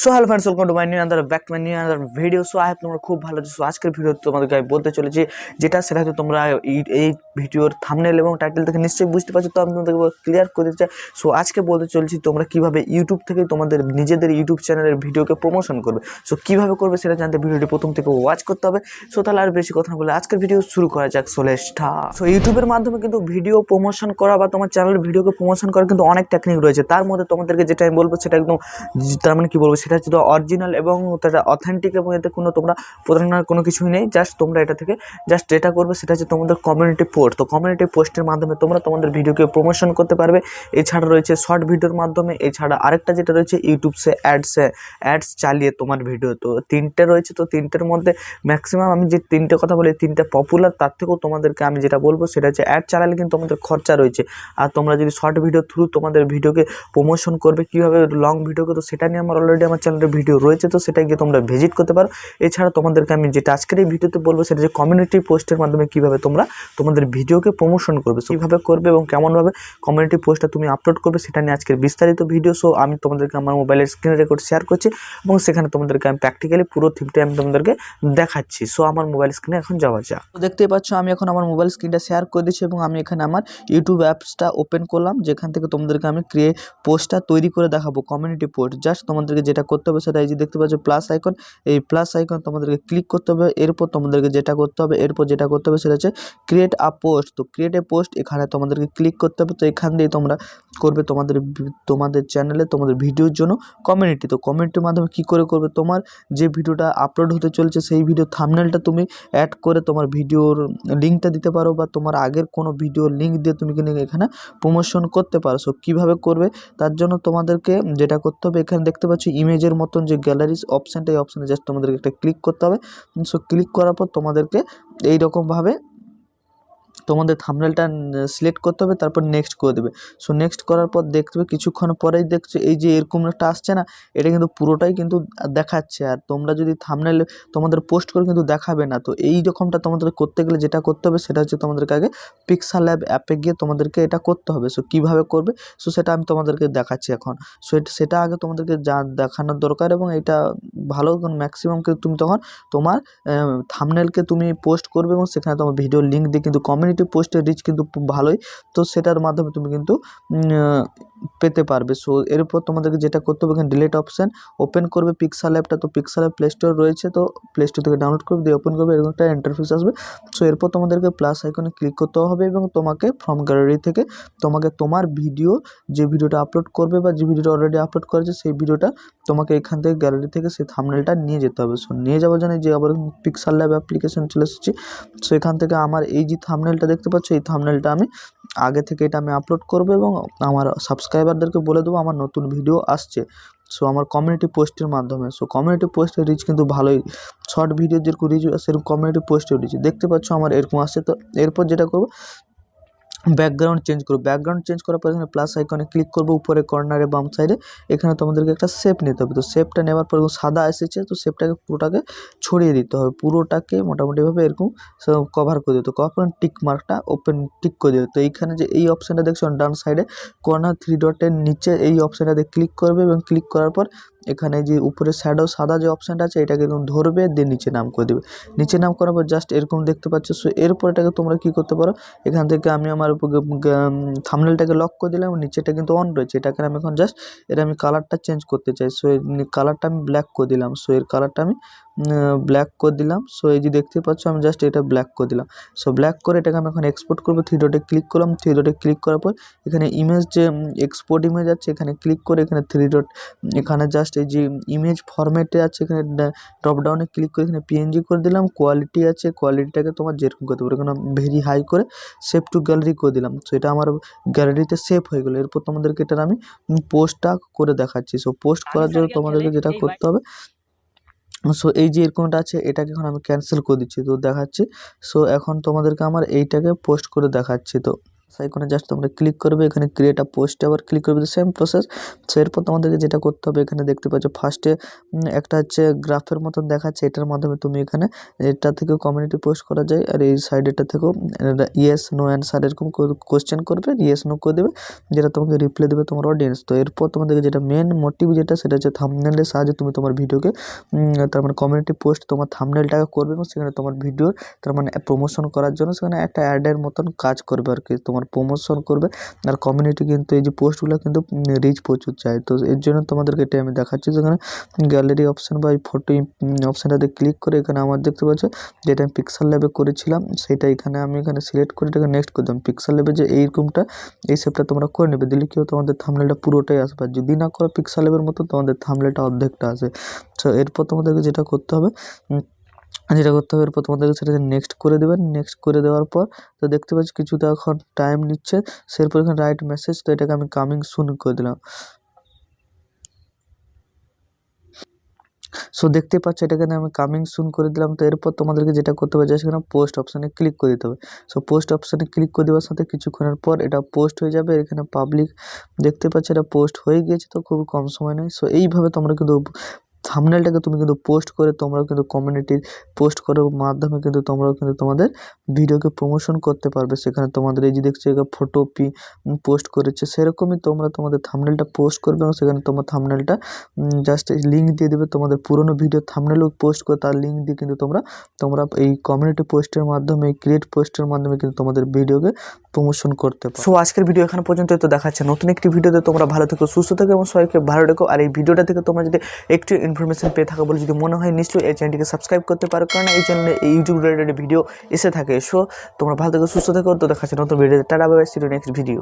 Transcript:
So hello friends, welcome to my new another back to my new another video. So I তোমরা খুব ভালো আছো। So আজকের video তোমাদেরকে আমি বলতে চলেছি সেটা হচ্ছে তোমরা এই ভিডিওর থাম্বনেল এবং টাইটেল থেকে নিশ্চয়ই বুঝতে পারছো। তো আমি তোমাদেরকে ক্লিয়ার করে দিতে চাই। সো আজকে বলতে চলেছি তোমরা কীভাবে ইউটিউব থেকে তোমাদের নিজেদের ইউটিউব চ্যানেলের ভিডিওকে প্রমোশন করবে। সো কীভাবে করবে সেটা জানতে ভিডিওটি প্রথম থেকে ওয়াচ করতে হবে। সো তাহলে আর বেশি কথা না বলে আজকের ভিডিও শুরু করা যাক। সোলে স্টার্ট। সো ইউটিউবের মাধ্যমে কিন্তু ভিডিও প্রমোশন করা বা তোমার চ্যানেলের ভিডিওকে প্রমোশন করার কিন্তু অনেক টেকনিক রয়েছে। তার মধ্যে তোমাদেরকে যেটা আমি বলবো সেটা একদম, তার মানে কি বলবো, সেটা হচ্ছে অরিজিনাল এবং তাটা অথেন্টিক এবং এতে কোনো তোমরা প্রতারণার কোনো কিছুই নেই। জাস্ট তোমরা এটা থেকে জাস্ট যেটা করবে সেটা হচ্ছে তোমাদের কমিউনিটি পোস্ট। তো কমিউনিটি পোস্টের মাধ্যমে তোমরা তোমাদের ভিডিওকে প্রমোশন করতে পারবে। এছাড়া রয়েছে শর্ট ভিডিওর মাধ্যমে। এছাড়া আরেকটা যেটা রয়েছে ইউটিউবসে অ্যাডস চালিয়ে তোমার ভিডিও। তো তিনটে রয়েছে। তো তিনটের মধ্যে ম্যাক্সিমাম আমি যে তিনটে কথা বলি, তিনটে পপুলার। তার থেকেও তোমাদেরকে আমি যেটা বলবো সেটা হচ্ছে অ্যাড চালালে কিন্তু তোমাদের খরচা রয়েছে। আর তোমরা যদি শর্ট ভিডিও থ্রু তোমাদের ভিডিওকে প্রমোশন করবে কীভাবে লং ভিডিওকে, তো সেটা নিয়ে আমার অলরেডি আমার চ্যানেলে ভিডিও রয়েছে। তো সেটা গিয়ে তোমরা ভিজিট করতে পারো। এছাড়া তোমাদেরকে আমি যেটা আজকের এই ভিডিওতে বলবো সেটা যে কমিউনিটি পোস্টের মাধ্যমে কীভাবে তোমরা তোমাদের ভিডিওকে প্রমোশন করবে, কীভাবে করবে এবং কেমনভাবে কমিউনিটি পোস্টটা তুমি আপলোড করবে সেটা নিয়ে আজকের বিস্তারিত ভিডিও। সো আমি তোমাদেরকে আমার মোবাইলের স্ক্রিন রেকর্ড শেয়ার করছি এবং সেখানে তোমাদেরকে আমি প্র্যাকটিক্যালি পুরো থিমটা আমি তোমাদেরকে দেখাচ্ছি। সো আমার মোবাইল স্ক্রিনে এখন যাওয়া যাক। তো দেখতেই পাচ্ছ আমি এখন আমার মোবাইল স্ক্রিনটা শেয়ার করে দিচ্ছি এবং আমি এখানে আমার ইউটিউব অ্যাপসটা ওপেন করলাম, যেখান থেকে তোমাদেরকে আমি পোস্টটা তৈরি করে দেখাবো, কমিউনিটি পোস্ট। জাস্ট তোমাদেরকে যেটা করতে হবে সেটা এই যে দেখতে পাচ্ছ প্লাস আইকন, এই প্লাস আইকন তোমাদেরকে ক্লিক করতে হবে। এরপর তোমাদেরকে যেটা করতে হবে সেটা হচ্ছে ক্রিয়েট আ পোস্ট। তো ক্রিয়েট এ পোস্ট এখানে তোমাদেরকে ক্লিক করতে হবে। তো এখান দিয়ে তোমরা করবে তোমাদের চ্যানেলে তোমাদের ভিডিওর জন্য কমিউনিটি। তো কমিউনিটির মাধ্যমে কী করে করবে, তোমার যে ভিডিওটা আপলোড হতে চলেছে সেই ভিডিও থাম্বনেলটা তুমি অ্যাড করে তোমার ভিডিওর লিঙ্কটা দিতে পারো, বা তোমার আগের কোনো ভিডিওর লিঙ্ক দিয়ে তুমি কিন্তু এখানে প্রমোশন করতে পারো। সো কীভাবে করবে তার জন্য তোমাদেরকে যেটা করতে হবে, এখানে দেখতে পাচ্ছ ইমেজের মতন যে গ্যালারিজ অপশানটা, এই অপশানে জাস্ট তোমাদেরকে একটা ক্লিক করতে হবে। সো ক্লিক করার পর তোমাদেরকে এইরকমভাবে তোমাদের থাম্বনেলটা সিলেক্ট করতে হবে, তারপর নেক্সট করে দেবে। সো নেক্সট করার পর দেখতে হবে কিছুক্ষণ পরেই দেখছো এই যে এরকম একটা আসছে না, এটা কিন্তু পুরোটাই কিন্তু দেখাচ্ছে। আর তোমরা যদি থাম্বনেল তোমাদের পোস্ট করে কিন্তু দেখাবে না। তো এই রকমটা তোমাদের করতে গেলে যেটা করতে হবে সেটা হচ্ছে তোমাদেরকে আগে পিক্সাল্যাব অ্যাপে গিয়ে তোমাদেরকে এটা করতে হবে। সো কীভাবে করবে সো সেটা আমি তোমাদেরকে দেখাচ্ছি এখন। সো সেটা আগে তোমাদেরকে দেখানোর দরকার, এবং এটা ভালো ম্যাক্সিমাম কিন্তু তুমি তখন তোমার থাম্বনেলকে তুমি পোস্ট করবে এবং সেখানে তোমার ভিডিও লিঙ্ক দিয়ে কিন্তু কমিউনিটি পোস্টের রিচ কিন্তু ভালোই। তো সেটার মাধ্যমে তুমি কিন্তু পেতে পারবে। সো এরপর তোমাদেরকে যেটা করতে হবে, এখানে ডিলিট অপশান ওপেন করবে পিক্সাল অ্যাপটা। তো পিক্সাল অ্যাপ প্লে স্টোর রয়েছে, তো প্লে স্টোর থেকে ডাউনলোড করবে, দিয়ে ওপেন করবে, এরকম একটা ইন্টারফেস আসবে। সো এরপর তোমাদেরকে প্লাস আইকনে ক্লিক করতে হবে এবং তোমাকে ফ্রম গ্যালারি থেকে তোমাকে তোমার ভিডিও, যে ভিডিওটা আপলোড করবে বা যে ভিডিওটা অলরেডি আপলোড করেছে সেই ভিডিওটা তোমাকে এখান থেকে গ্যালারি থেকে সেই থাম্বনেলটা নিয়ে যেতে হবে। সো নিয়ে যাওয়ার জন্য যে আবার পিক্সাল ল্যাব অ্যাপ্লিকেশন চলে এসেছি। সো এখান থেকে আমার এই যে থাম্বনেলটা দেখতে পাচ্ছ, এই থাম্বনেলটা আমি আগে থেকে এটা আমি আপলোড করবো এবং আমার সাবস্ক্রাইবারদেরকে বলে দেবো আমার নতুন ভিডিও আসছে। সো আমার কমিউনিটি পোস্টের মাধ্যমে। সো কমিউনিটি পোস্টের রিচ কিন্তু ভালোই, শর্ট ভিডিও যেরকম রিচ সেরকম কমিউনিটি পোস্টের রিচ দেখতে পাচ্ছ আমার এরকম আসছে। তো এরপর যেটা করবো, ব্যাকগ্রাউন্ড চেঞ্জ করবো। ব্যাকগ্রাউন্ড চেঞ্জ করার পর এখানে প্লাস আইকনে ক্লিক করবো, উপরে কর্নারে বাম সাইডে এখানে তোমাদেরকে একটা শেপ নিতে হবে। তো শেপটা নেওয়ার পর সাদা এসেছে, তো শেপটাকে পুরোটাকে ছড়িয়ে দিতে হবে, পুরোটাকে মোটামুটিভাবে এরকম কভার করে দিতে। কভার করে টিক মার্কটা ওপেন টিক করে দেবে। তো এইখানে যে এই অপশানটা দেখছো ডান সাইডে কর্নার 3 ডটের নিচে, এই অপশানটাতে ক্লিক করবে এবং ক্লিক করার পর এখানে যে উপরে শ্যাডো সাদা যে অপশানটা আছে এটাকে একদম ধরবে, দিয়ে নিচে নাম করে দেবে। নিচে নাম করার পর জাস্ট এরকম দেখতে পাচ্ছ। সো এরপর এটাকে তোমরা কী করতে পারো, এখান থেকে আমি আমার থাম্বনেলটাকে লক করে দিলাম, নিচেটা কিন্তু অন রয়েছে, এটাকে আমি এখন জাস্ট আমি কালারটা চেঞ্জ করতে চাই। সো এর কালারটা আমি ব্ল্যাক করে দিলাম। সো এর কালারটা আমি ব্ল্যাক করে দিলাম। সো এই যে দেখতে পাচ্ছ আমি জাস্ট এটা ব্ল্যাক করে দিলাম। সো ব্ল্যাক করে এটাকে আমি এখন এক্সপোর্ট করবো। 3 ডটে ক্লিক করলাম। 3 ডটে ক্লিক করার পর এখানে ইমেজ যে এক্সপোর্ট ইমেজ আছে এখানে ক্লিক করে এখানে 3 ডট এখানে জাস্ট এই যে ইমেজ ফরম্যাটে আছে এখানে ড্রপডাউনে ক্লিক করে এখানে পিএনজি করে দিলাম। কোয়ালিটি আছে, কোয়ালিটিটাকে তোমার যেরকম করতে পারো, এখানে ভেরি হাই করে সেভ টু গ্যালারি করে দিলাম। সো এটা আমার গ্যালারিতে সেভ হয়ে গেলো। এরপর তোমাদেরকে এটার আমি পোস্টটা করে দেখাচ্ছি। সো পোস্ট করার জন্য তোমাদেরকে যেটা করতে হবে, সো এই যে এরকমটা আছে এটাকে এখন আমি ক্যান্সেল করে দিচ্ছি। তো দেখাচ্ছি। সো এখন তোমাদেরকে আমার এইটাকে পোস্ট করে দেখাচ্ছি। তো আইকনে জাস্ট তোমরা ক্লিক করবে, এখানে ক্রিয়েট আ পোস্টে আবার ক্লিক করবে, সেম প্রসেস। সো এরপর তোমাদেরকে যেটা করতে হবে, এখানে দেখতে পাচ্ছ ফার্স্টে একটা হচ্ছে গ্রাফের মতন দেখাচ্ছে, এটার মাধ্যমে তুমি এখানে এটা থেকেও কমিউনিটি পোস্ট করা যায়। আর এই সাইডেটা থেকেও ইয়েস নো অ্যান্সার এরকম কোশ্চেন করবে, ইয়েস নো করে দেবে, যেটা তোমাকে রিপ্লাই দেবে তোমার অডিয়েন্স। তো এরপর তোমাদেরকে যেটা মেন মোটিভ যেটা, সেটা হচ্ছে থাম্বনেলের সাহায্যে তুমি তোমার ভিডিওকে তার মানে কমিউনিটি পোস্ট তোমার থাম্বনেলটাকে করবে এবং সেখানে তোমার ভিডিওর তার মানে প্রমোশন করার জন্য সেখানে একটা অ্যাডের মতন কাজ করবে আর কি, তোমার প্রমোশন করবে। আর কমিউনিটি কিন্তু এই যে পোস্টগুলো কিন্তু রিচ প্রচুর চায়। তো এর জন্য তোমাদেরকে এটাই আমি দেখাচ্ছি, যেখানে গ্যালারি অপশান বা এই ফটো অপশানটাতে ক্লিক করে এখানে আমার দেখতে পাচ্ছ যেটা আমি পিক্সেল ল্যাবে করেছিলাম, সেটা এখানে আমি এখানে সিলেক্ট করে এটাকে নেক্সট করে দিলাম। পিক্সেল ল্যাবে যে এইরকমটা এই শেপটা তোমরা করে নেবে, দিলে কি তোমাদের থাম্বনেলটা পুরোটাই আসবে। আর যদি না করো পিক্সেল ল্যাবের মতো, তোমাদের থাম্বনেলটা অর্ধেকটা আসে। তো এরপর তোমাদেরকে যেটা করতে হবে এরপর তোমাদেরকে সেটা নেক্সট করে দেবেন। নেক্সট করে দেওয়ার পর তো দেখতে পাচ্ছি কিছুটা এখন টাইম নিচ্ছে, সেরপর এখানে রাইট মেসেজ, তো এটাকে আমি কামিং সুন করে দিলাম। সো দেখতে পাচ্ছ এটাকে আমি কামিং সুন করে দিলাম। তো এরপর তোমাদেরকে যেটা করতে হবে, সেখানে পোস্ট অপশানে ক্লিক করে দিতে হবে। সো পোস্ট অপশানে ক্লিক করে দেওয়ার সাথে কিছুক্ষণের পর এটা পোস্ট হয়ে যাবে। এখানে পাবলিক দেখতে পাচ্ছ এটা পোস্ট হয়ে গিয়েছে, তো খুব কম সময় নেই। সো এইভাবে তোমরা কিন্তু থাম্বনেলটাকে তুমি কিন্তু পোস্ট করে তোমরাও কিন্তু কমিউনিটির পোস্ট করার মাধ্যমে কিন্তু তোমরাও কিন্তু তোমাদের ভিডিওকে প্রমোশন করতে পারবে। সেখানে তোমাদের এই যে দেখছো ফটো পোস্ট করেছে, সেরকমই তোমরা তোমাদের থাম্বনেলটা পোস্ট করবে এবং সেখানে তোমার থাম্বনেলটা জাস্ট লিঙ্ক দিয়ে দেবে তোমাদের পুরোনো ভিডিও থাম্বনেলও পোস্ট করে তার লিঙ্ক দিয়ে কিন্তু তোমরা এই কমিউনিটি পোস্টের মাধ্যমে, এই ক্রিয়েট পোস্টের মাধ্যমে কিন্তু তোমাদের ভিডিওকে প্রমোশন করতে পারো। সো আজকের ভিডিও এখানে পর্যন্ত তো দেখাচ্ছে নতুন একটি ভিডিওতে। তোমরা ভালো থেকো, সুস্থ থেকো এবং সবাইকে ভালো রেখো। আর এই ভিডিওটা থেকে তোমরা যদি একটু ইনফরমেশন পেয়ে থাকো বলে যদি মনে হয়, নিশ্চয়ই এই চ্যানেলটিকে সাবস্ক্রাইব করতে পারো, কারণ এই চ্যানেলে এই ইউটিউব রিলেটেড ভিডিও এসে থাকে। সো তোমরা ভালো থেকো, সুস্থ থেকো। তো দেখাচ্ছে নতুন ভিডিওতে। Tata bye bye, see you next video.